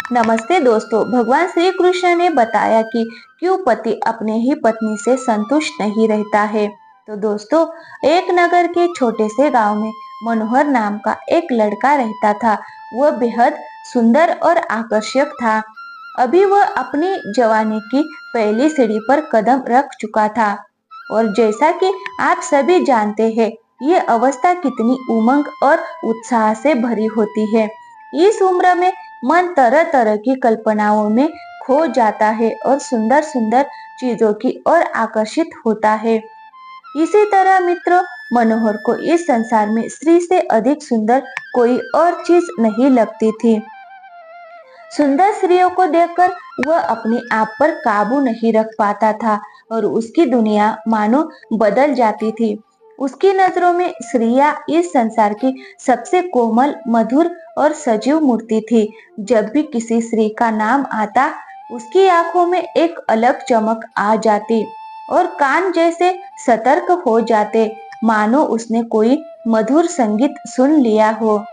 नमस्ते दोस्तों। भगवान श्री कृष्ण ने बताया कि क्यों पति अपने ही पत्नी से संतुष्ट नहीं रहता है। तो दोस्तों, एक नगर के छोटे से गांव में मनोहर नाम का एक लड़का रहता था। वह बेहद सुंदर और आकर्षक था। अभी वह अपनी जवानी की पहली सीढ़ी पर कदम रख चुका था। और जैसा कि आप सभी जानते हैं, ये अवस्था कितनी उमंग और उत्साह से भरी होती है। इस उम्र में मन तरह तरह की कल्पनाओं में खो जाता है और सुंदर सुंदर चीजों की ओर आकर्षित होता है। इसी तरह मित्रों, मनोहर को इस संसार में स्त्री से अधिक सुंदर कोई और चीज नहीं लगती थी। सुंदर स्त्रियों को देखकर वह अपने आप पर काबू नहीं रख पाता था और उसकी दुनिया मानो बदल जाती थी। उसकी नजरों में स्त्रियां इस संसार की सबसे कोमल, मधुर और सजीव मूर्ति थी। जब भी किसी स्त्री का नाम आता, उसकी आंखों में एक अलग चमक आ जाती और कान जैसे सतर्क हो जाते, मानो उसने कोई मधुर संगीत सुन लिया हो।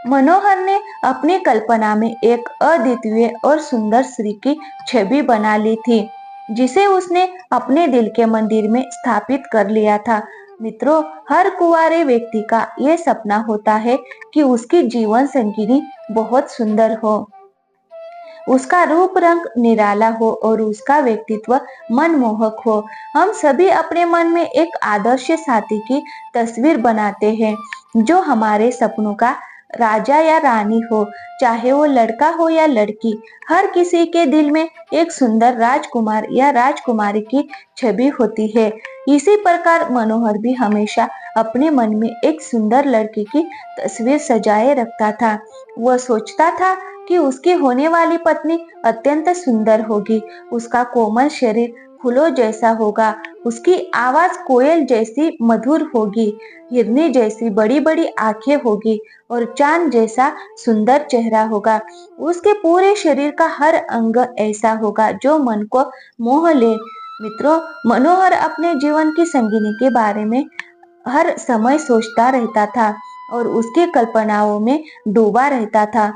मनोहर ने अपनी कल्पना में एक अद्वितीय और सुंदर स्त्री की छवि बना ली थी, जिसे उसने अपने दिल के मंदिर में स्थापित कर लिया था। मित्रों, हर कुंवारे व्यक्ति का यह सपना होता है कि उसकी जीवन संगिनी बहुत सुंदर हो, उसका रूप रंग निराला हो और उसका व्यक्तित्व मनमोहक हो। हम सभी अपने मन में एक आदर्श साथी की तस्वीर बनाते हैं, जो हमारे सपनों का राजा या रानी हो, चाहे वो लड़का हो या लड़की। हर किसी के दिल में एक सुंदर राजकुमार या राजकुमारी की छवि होती है। इसी प्रकार मनोहर भी हमेशा अपने मन में एक सुंदर लड़की की तस्वीर सजाए रखता था। वह सोचता था कि उसकी होने वाली पत्नी अत्यंत सुंदर होगी, उसका कोमल शरीर फूलों जैसा होगा, उसकी आवाज कोयल जैसी मधुर होगी, हिरनी जैसी बड़ी बड़ी आंखें होगी और चांद जैसा सुंदर चेहरा होगा। उसके पूरे शरीर का हर अंग ऐसा होगा जो मन को मोह ले। मित्रों, मनोहर अपने जीवन की संगिनी के बारे में हर समय सोचता रहता था और उसकी कल्पनाओं में डूबा रहता था।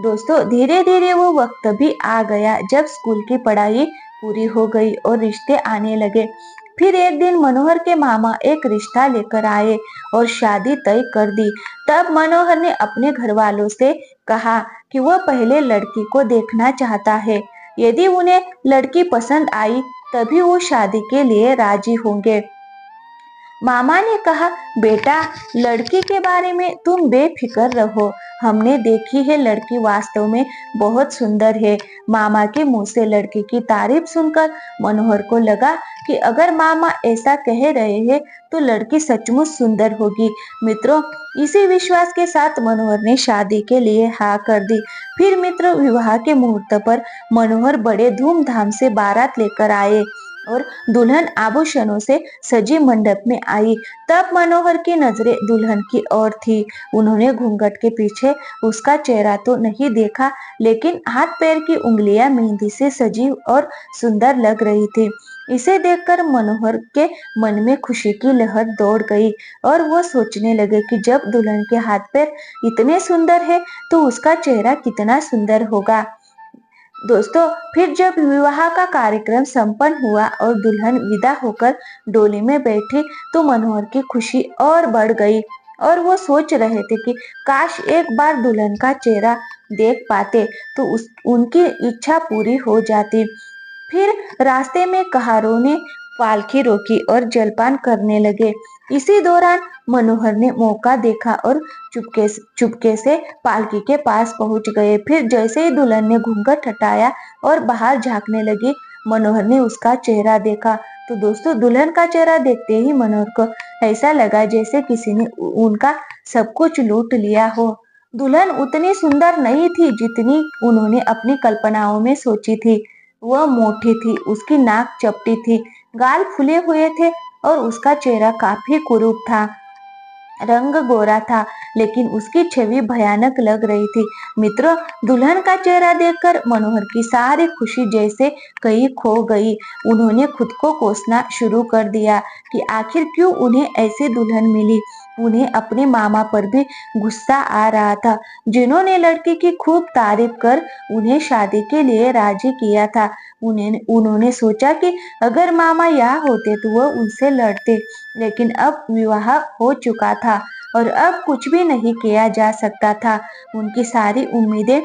दोस्तों, धीरे धीरे वो वक्त भी आ गया जब स्कूल की पढ़ाई पूरी हो गई और रिश्ते आने लगे। फिर एक दिन मनोहर के मामा एक रिश्ता लेकर आए और शादी तय कर दी। तब मनोहर ने अपने घर वालों से कहा कि वह पहले लड़की को देखना चाहता है। यदि उन्हें लड़की पसंद आई, तभी वो शादी के लिए राजी होंगे। मामा ने कहा, बेटा, लड़की के बारे में तुम बेफिक्र रहो, हमने देखी है, लड़की वास्तव में बहुत सुंदर है। मामा के मुंह से लड़की की तारीफ सुनकर मनोहर को लगा कि अगर मामा ऐसा कह रहे हैं तो लड़की सचमुच सुंदर होगी। मित्रों, इसी विश्वास के साथ मनोहर ने शादी के लिए हाँ कर दी। फिर मित्रों, विवाह के मुहूर्त पर मनोहर बड़े धूमधाम से बारात लेकर आए और दुल्हन आभूषणों से सजी मंडप में आई। तब मनोहर की नजरें दुल्हन की ओर थी। उन्होंने घूंघट के पीछे उसका चेहरा तो नहीं देखा, लेकिन हाथ पैर की उंगलियां मेहंदी से सजी और सुंदर लग रही थी। इसे देखकर मनोहर के मन में खुशी की लहर दौड़ गई और वो सोचने लगे कि जब दुल्हन के हाथ पैर इतने सुंदर है तो उसका चेहरा कितना सुंदर होगा। दोस्तों, फिर जब विवाह का कार्यक्रम संपन्न हुआ और दुल्हन विदा होकर डोली में बैठी, तो मनोहर की खुशी और बढ़ गई और वो सोच रहे थे कि काश एक बार दुल्हन का चेहरा देख पाते तो उनकी इच्छा पूरी हो जाती। फिर रास्ते में कहारों ने पालकी रोकी और जलपान करने लगे। इसी दौरान मनोहर ने मौका देखा और चुपके से पालकी के पास पहुंच गए। फिर जैसे ही दुल्हन ने घूंघट हटाया और बाहर झांकने लगी, मनोहर ने उसका चेहरा देखा। तो दोस्तों, दुल्हन का चेहरा देखते ही मनोहर को ऐसा लगा जैसे किसी ने उनका सब कुछ लूट लिया हो। दुल्हन उतनी सुंदर नहीं थी जितनी उन्होंने अपनी कल्पनाओं में सोची थी। वह मोटी थी, उसकी नाक चपटी थी, गाल फूले हुए थे और उसका चेहरा काफी कुरूप था। रंग गोरा था, लेकिन उसकी छवि भयानक लग रही थी। मित्रों, दुल्हन का चेहरा देखकर मनोहर की सारी खुशी जैसे कहीं खो गई। उन्होंने खुद को कोसना शुरू कर दिया कि आखिर क्यों उन्हें ऐसी दुल्हन मिली। उन्हें अपने मामा पर भी गुस्सा आ रहा था, जिन्होंने लड़की की खूब तारीफ कर उन्हें शादी के लिए राजी किया था। उन्होंने सोचा कि अगर मामा यहाँ होते तो वह उनसे लड़ते, लेकिन अब विवाह हो चुका था और अब कुछ भी नहीं किया जा सकता था। उनकी सारी उम्मीदें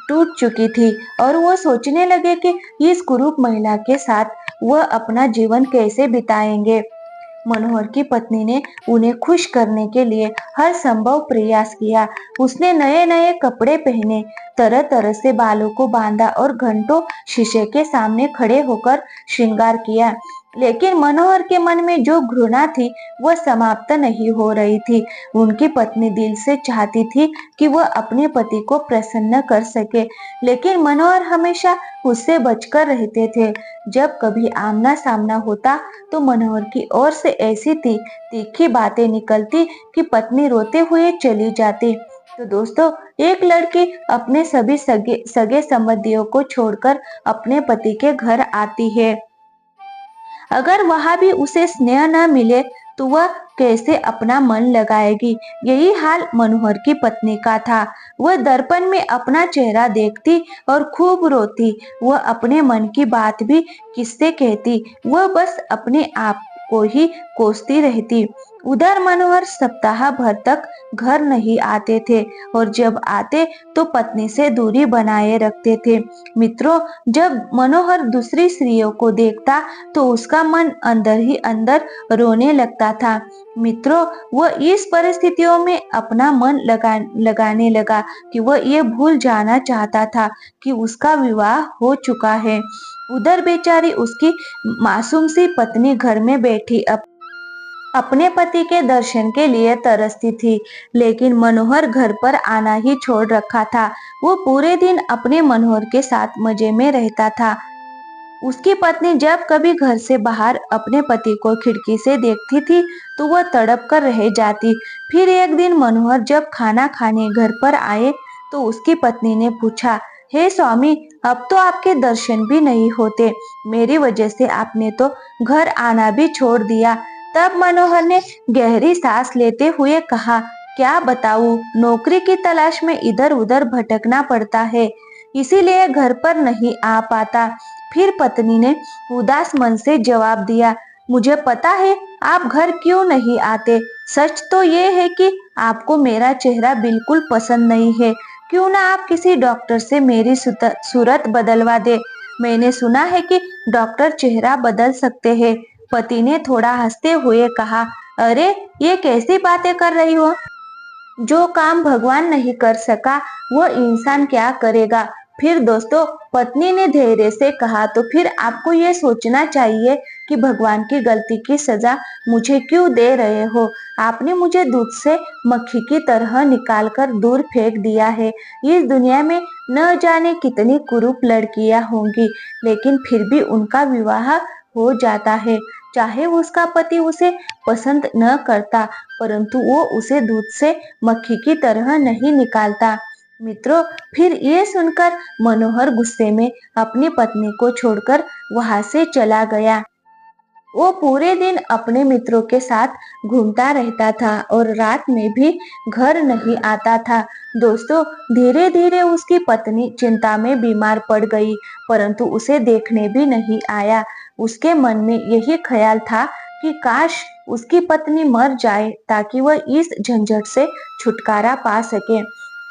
टूट चुकी थी और वो सोचने लगे कि इस कुरूप महिला के साथ वह अपना जीवन कैसे बिताएंगे। मनोहर की पत्नी ने उन्हें खुश करने के लिए हर संभव प्रयास किया। उसने नए नए कपड़े पहने, तरह तरह से बालों को बांधा और घंटों शीशे के सामने खड़े होकर श्रृंगार किया। लेकिन मनोहर के मन में जो घृणा थी वह समाप्त नहीं हो रही थी। उनकी पत्नी दिल से चाहती थी कि वह अपने पति को प्रसन्न कर सके, लेकिन मनोहर हमेशा उससे बचकर रहते थे। जब कभी आमना सामना होता तो मनोहर की ओर से ऐसी तीखी बातें निकलती कि पत्नी रोते हुए चली जाती। तो दोस्तों, एक लड़की अपने सभी सगे संबंधियों को छोड़कर अपने पति के घर आती है। अगर वहां भी उसे स्नेह न मिले तो वह कैसे अपना मन लगाएगी। यही हाल मनोहर की पत्नी का था। वह दर्पण में अपना चेहरा देखती और खूब रोती। वह अपने मन की बात भी किससे कहती, वह बस अपने आप को ही कोसती रहती। उधर मनोहर सप्ताह भर तक घर नहीं आते थे और जब आते तो पत्नी से दूरी बनाए रखते थे। मित्रों, जब मनोहर दूसरी स्त्रियों को देखता तो उसका मन अंदर ही अंदर रोने लगता था। मित्रों, वह इस परिस्थितियों में अपना मन लगाने लगा कि वह ये भूल जाना चाहता था कि उसका विवाह हो चुका है। उधर बेचारी उसकी मासूम सी पत्नी घर में बैठी अपने पति के दर्शन के लिए तरसती थी, लेकिन मनोहर घर पर आना ही छोड़ रखा था। वो पूरे दिन अपने मनोहर के साथ मजे में रहता था। उसकी पत्नी जब कभी घर से बाहर अपने पति को खिड़की से देखती थी तो वह तड़प कर रह जाती। फिर एक दिन मनोहर जब खाना खाने घर पर आए तो उसकी पत्नी ने पूछा, हे स्वामी, अब तो आपके दर्शन भी नहीं होते। मेरी वजह से आपने तो घर आना भी छोड़ दिया। तब मनोहर ने गहरी सांस लेते हुए कहा, क्या बताऊं, नौकरी की तलाश में इधर उधर भटकना पड़ता है, इसीलिए घर पर नहीं आ पाता। फिर पत्नी ने उदास मन से जवाब दिया, मुझे पता है आप घर क्यों नहीं आते। सच तो ये है कि आपको मेरा चेहरा बिल्कुल पसंद नहीं है। क्यों ना आप किसी डॉक्टर से मेरी सूरत बदलवा दे। मैंने सुना है कि डॉक्टर चेहरा बदल सकते हैं। पति ने थोड़ा हंसते हुए कहा, अरे ये कैसी बातें कर रही हो। जो काम भगवान नहीं कर सका वो इंसान क्या करेगा। फिर दोस्तों, पत्नी ने धैर्य से कहा, तो फिर आपको ये सोचना चाहिए कि भगवान की गलती की सजा मुझे क्यों दे रहे हो। आपने मुझे दूध से मक्खी की तरह निकालकर दूर फेंक दिया है। इस दुनिया में न जाने कितनी कुरूप लड़कियां होंगी, लेकिन फिर भी उनका विवाह हो जाता है, चाहे उसका पति उसे पसंद न करता, परंतु वो उसे दूध से मक्खी की तरह नहीं निकालता। मित्रों, फिर ये सुनकर मनोहर गुस्से में अपनी पत्नी को छोड़कर वहां से चला गया। वो पूरे दिन अपने मित्रों के साथ घूमता रहता था और रात में भी घर नहीं आता था। दोस्तों, धीरे धीरे उसकी पत्नी चिंता में बीमार पड़ गई, परंतु उसे देखने भी नहीं आया। उसके मन में यही ख्याल था कि काश उसकी पत्नी मर जाए ताकि वह इस झंझट से छुटकारा पा सके।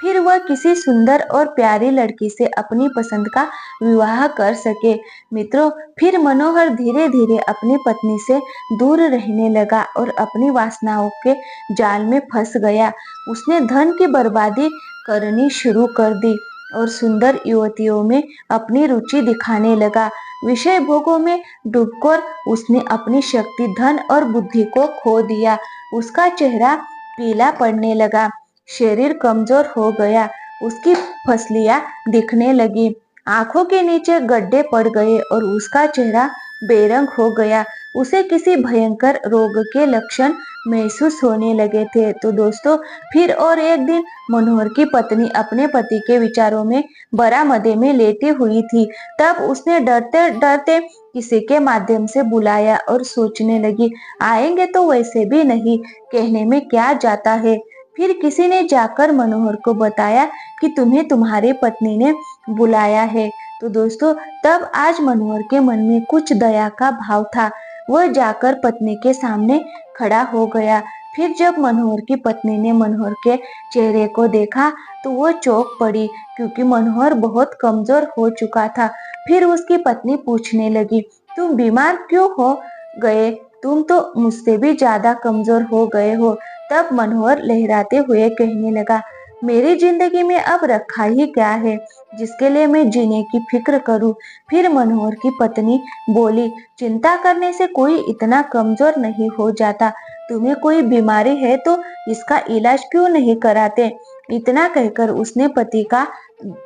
फिर वह किसी सुंदर और प्यारी लड़की से अपनी पसंद का विवाह कर सके। मित्रों, फिर मनोहर धीरे धीरे अपनी पत्नी से दूर रहने लगा और अपनी वासनाओं के जाल में फंस गया। उसने धन की बर्बादी करनी शुरू कर दी और सुंदर युवतियों में अपनी रुचि दिखाने लगा। विषय भोगों में डूबकर उसने अपनी शक्ति, धन और बुद्धि को खो दिया। उसका चेहरा पीला पड़ने लगा, शरीर कमजोर हो गया, उसकी फसलियां दिखने लगी, आंखों के नीचे गड्ढे पड़ गए और उसका चेहरा बेरंग हो गया। उसे किसी भयंकर रोग के लक्षण महसूस होने लगे थे। तो दोस्तों, फिर और एक दिन मनोहर की पत्नी अपने पति के विचारों में बरामदे में लेटी हुई थी। तब उसने डरते डरते किसी के माध्यम से बुलाया और सोचने लगी, आएंगे तो वैसे भी नहीं, कहने में क्या जाता है। फिर किसी ने जाकर मनोहर को बताया कि तुम्हें तुम्हारी पत्नी ने बुलाया है। तो दोस्तों, तब आज मनोहर के मन में कुछ दया का भाव था। वह जाकर पत्नी के सामने खड़ा हो गया। फिर जब मनोहर की पत्नी ने मनोहर के चेहरे को देखा तो वह चौंक पड़ी, क्योंकि मनोहर बहुत कमजोर हो चुका था। फिर उसकी पत्नी पूछने लगी, तुम बीमार क्यों हो गए? तुम तो मुझसे भी ज्यादा कमजोर हो गए हो। तब मनोहर लहराते हुए कहने लगा, मेरी जिंदगी में अब रखा ही क्या है जिसके लिए मैं जीने की फिक्र करूं। फिर मनोहर की पत्नी बोली, चिंता करने से कोई इतना कमजोर नहीं हो जाता। तुम्हें कोई बीमारी है तो इसका इलाज क्यों नहीं कराते? इतना कहकर उसने पति का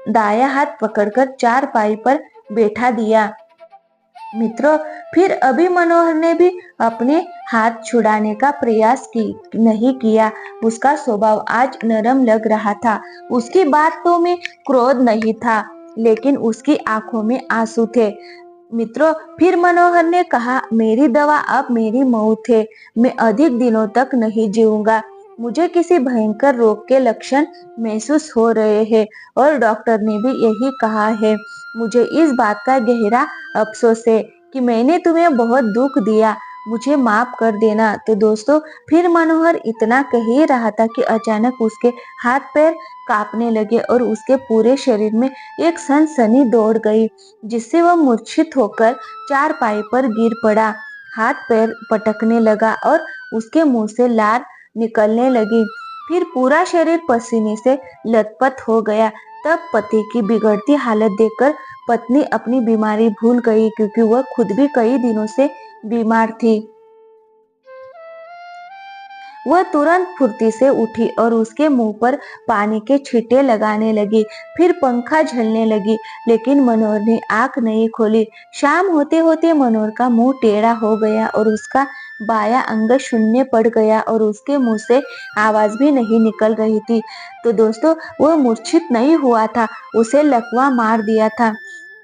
दाया हाथ पकड़कर चारपाई पर बैठा दिया। मित्रों, फिर अभी मनोहर ने भी अपने हाथ छुड़ाने का प्रयास नहीं किया। उसका स्वभाव आज नरम लग रहा था। उसकी बातों में क्रोध नहीं था, लेकिन उसकी आंखों में आंसू थे। मित्रों, फिर मनोहर ने कहा, मेरी दवा अब मेरी मौत है। मैं अधिक दिनों तक नहीं जीऊंगा। मुझे किसी भयंकर रोग के लक्षण महसूस हो रहे हैं और डॉक्टर ने भी यही कहा है। मुझे इस बात का गहरा अफसोस है कि मैंने तुम्हें बहुत दुख दिया। मुझे माफ कर देना। तो दोस्तों, फिर मनोहर इतना कह ही रहा था कि अचानक उसके हाथ पैर कांपने लगे और उसके पूरे शरीर में एक सनसनी दौड़ गई, जिससे वह मूर्छित होकर चारपाई पर गिर पड़ा। हाथ पैर पटकने लगा और उसके मुंह से लार निकलने लगी। फिर पूरा शरीर पसीने से लथपथ हो गया। तब पति की बिगड़ती हालत देखकर पत्नी अपनी बीमारी भूल गई, क्योंकि वह खुद भी कई दिनों से बीमार थी। वह तुरंत फुर्ती से उठी और उसके मुंह पर पानी के छींटे लगाने लगी। फिर पंखा झलने लगी, लेकिन मनोहर ने आंख नहीं खोली। शाम होते होते मनोहर का मुंह टेढ़ा हो गया और उसका बायां अंग शून्य पड़ गया और उसके मुंह से आवाज भी नहीं निकल रही थी। तो दोस्तों, वह मूर्छित नहीं हुआ था, उसे लकवा मार दिया था।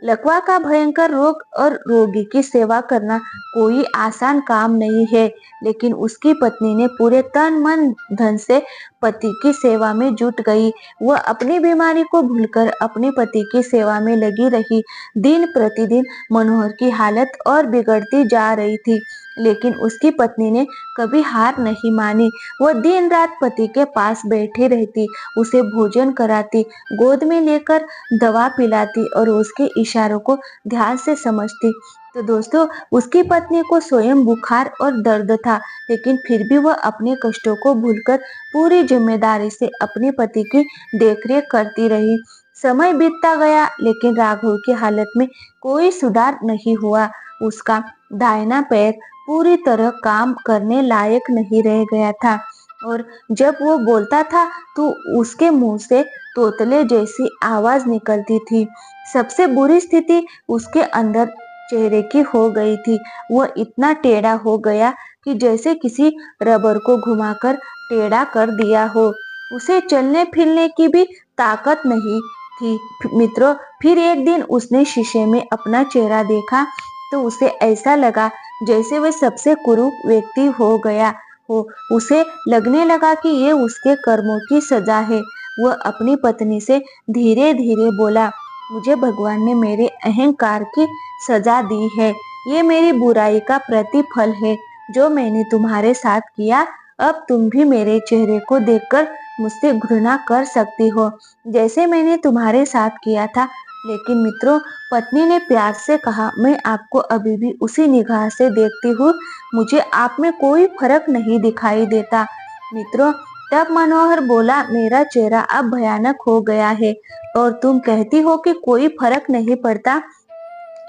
लकवा का भयंकर रोग और रोगी की सेवा करना कोई आसान काम नहीं है, लेकिन उसकी पत्नी ने पूरे तन मन धन से पति की सेवा में जुट गई। वह अपनी बीमारी को भूलकर अपने पति की सेवा में लगी रही। दिन प्रतिदिन मनोहर की हालत और बिगड़ती जा रही थी, लेकिन उसकी पत्नी ने कभी हार नहीं मानी। वह दिन रात पति के पास बैठी रहती, उसे भोजन कराती, गोद में लेकर दवा पिलाती और उसके इशारों को ध्यान से समझती। तो दोस्तों, उसकी पत्नी को स्वयं बुखार और दर्द था, लेकिन फिर भी वह अपने कष्टों को भूलकर पूरी जिम्मेदारी से अपने पति की देखरेख करती रही। समय बीतता गया, लेकिन राघव की हालत में कोई सुधार नहीं हुआ। उसका दाहिना पैर पूरी तरह काम करने लायक नहीं रह गया था और जब वो बोलता था तो उसके मुंह से तोतले जैसी आवाज निकलती थी। सबसे बुरी स्थिति उसके अंदर चेहरे की हो गई थी। वह इतना टेढ़ा हो गया कि जैसे किसी रबर को घुमाकर टेढ़ा कर दिया हो। उसे चलने फिरने की भी ताकत नहीं थी। मित्रों, फिर एक दिन उसने शीशे में अपना चेहरा देखा तो उसे ऐसा लगा जैसे वह सबसे कुरूप व्यक्ति हो गया हो। उसे लगने लगा कि ये उसके कर्मों की सजा है। वह अपनी पत्नी से धीरे धीरे बोला, मुझे भगवान ने मेरे अहंकार की सजा दी है। ये मेरी बुराई का प्रतिफल है जो मैंने तुम्हारे साथ किया। अब तुम भी मेरे चेहरे को देखकर मुझसे घृणा कर सकती हो, जैसे मैंने तुम्हारे साथ किया था। लेकिन मित्रों, पत्नी ने प्यार से कहा, मैं आपको अभी भी उसी निगाह से देखती हूँ। मुझे आप में कोई फर्क नहीं दिखाई देता। मित्रों, तब मनोहर बोला, मेरा चेहरा अब भयानक हो गया है और तुम कहती हो कि कोई फर्क नहीं पड़ता।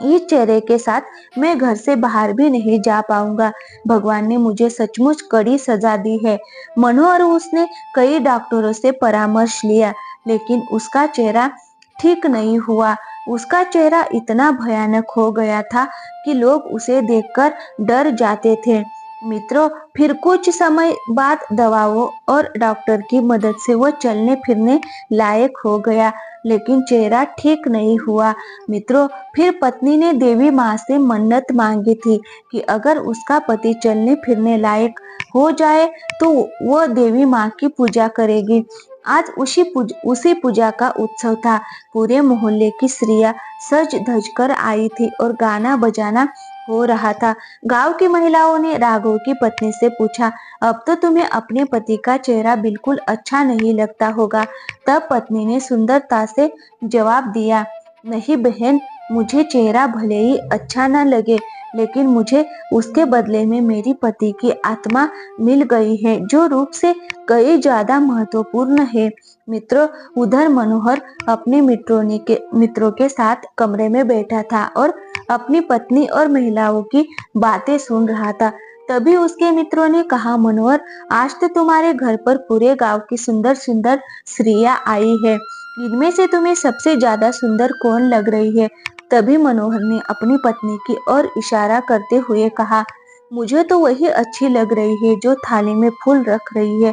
इस चेहरे के साथ मैं घर से बाहर भी नहीं जा पाऊंगा। भगवान ने मुझे सचमुच कड़ी सजा दी है। मनोहर उसने कई डॉक्टरों से परामर्श लिया, लेकिन उसका चेहरा ठीक नहीं हुआ। उसका चेहरा इतना भयानक हो गया था कि लोग उसे देखकर डर जाते थे। मित्रों, फिर कुछ समय बाद दवाओं और डॉक्टर की मदद से वो चलने फिरने लायक हो गया, लेकिन चेहरा ठीक नहीं हुआ। मित्रों, फिर पत्नी ने देवी माँ से मन्नत मांगी थी कि अगर उसका पति चलने फिरने लायक हो जाए तो वो देवी माँ की पूजा करेगी। आज उसी पूजा का उत्सव था। पूरे मोहल्ले की स्त्रियां सज धज कर आई थी और गाना बजाना हो रहा था। गांव की महिलाओं ने राघव की पत्नी से पूछा, अब तो तुम्हें अपने पति का चेहरा बिल्कुल अच्छा नहीं लगता होगा। तब पत्नी ने सुंदरता से जवाब दिया, नहीं बहन, मुझे चेहरा भले ही अच्छा न लगे, लेकिन मुझे उसके बदले में मेरी पति की आत्मा मिल गई है, जो रूप से कई ज्यादा महत्वपूर्ण है। मित्रों, उधर मनोहर अपने मित्रों के साथ कमरे में बैठा था और अपनी पत्नी और महिलाओं की बातें सुन रहा था। तभी उसके मित्रों ने कहा, मनोहर, आज तो तुम्हारे घर पर पूरे गांव की सुंदर सुंदर स्त्रियां आई है। इनमें से तुम्हें सबसे ज्यादा सुंदर कौन लग रही है? तभी मनोहर ने अपनी पत्नी की ओर इशारा करते हुए कहा, मुझे तो वही अच्छी लग रही है जो थाली में फूल रख रही है।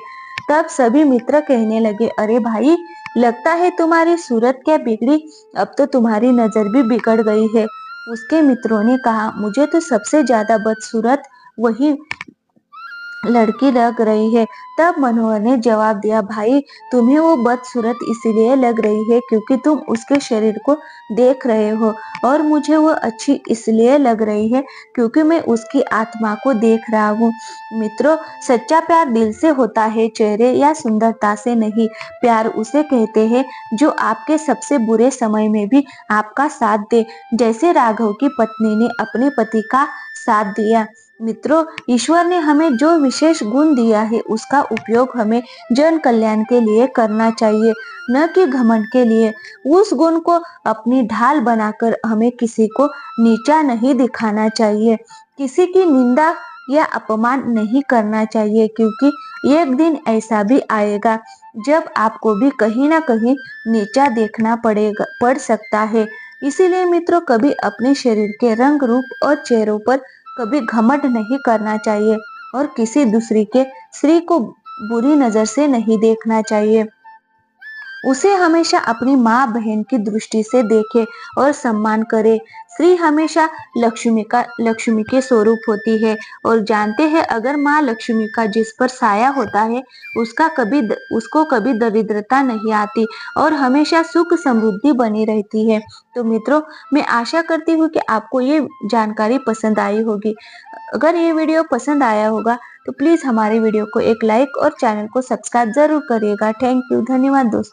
तब सभी मित्र कहने लगे, अरे भाई, लगता है तुम्हारी सूरत क्या बिगड़ी, अब तो तुम्हारी नजर भी बिगड़ गई है। उसके मित्रों ने कहा, मुझे तो सबसे ज्यादा बदसूरत वही लड़की लग रही है। तब मनोहर ने जवाब दिया, भाई, तुम्हें वो बदसूरत इसलिए लग रही है क्योंकि तुम उसके शरीर को देख रहे हो, और मुझे वो अच्छी इसलिए लग रही है क्योंकि मैं उसकी आत्मा को देख रहा हूँ। मित्रों, सच्चा प्यार दिल से होता है, चेहरे या सुंदरता से नहीं। प्यार उसे कहते हैं जो आपके सबसे बुरे समय में भी आपका साथ दे, जैसे राघव की पत्नी ने अपने पति का साथ दिया। मित्रों, ईश्वर ने हमें जो विशेष गुण दिया है उसका उपयोग हमें जन कल्याण के लिए करना चाहिए, न कि घमंड के लिए। उस गुण को अपनी ढाल बनाकर हमें किसी को नीचा नहीं दिखाना चाहिए, किसी की निंदा या अपमान नहीं करना चाहिए, क्योंकि एक दिन ऐसा भी आएगा जब आपको भी कहीं ना कहीं नीचा देखना पड़ सकता है। इसीलिए मित्रों, कभी अपने शरीर के रंग रूप और चेहरों पर कभी घमंड नहीं करना चाहिए, और किसी दूसरी के स्त्री को बुरी नजर से नहीं देखना चाहिए। उसे हमेशा अपनी माँ बहन की दृष्टि से देखे और सम्मान करे। स्त्री हमेशा लक्ष्मी के स्वरूप होती है, और जानते हैं, अगर माँ लक्ष्मी का जिस पर साया होता है उसको कभी दरिद्रता नहीं आती और हमेशा सुख समृद्धि बनी रहती है। तो मित्रों, मैं आशा करती हूँ कि आपको ये जानकारी पसंद आई होगी। अगर ये वीडियो पसंद आया होगा तो प्लीज हमारे वीडियो को एक लाइक और चैनल को सब्सक्राइब जरूर करिएगा। थैंक यू, धन्यवाद दोस्तों।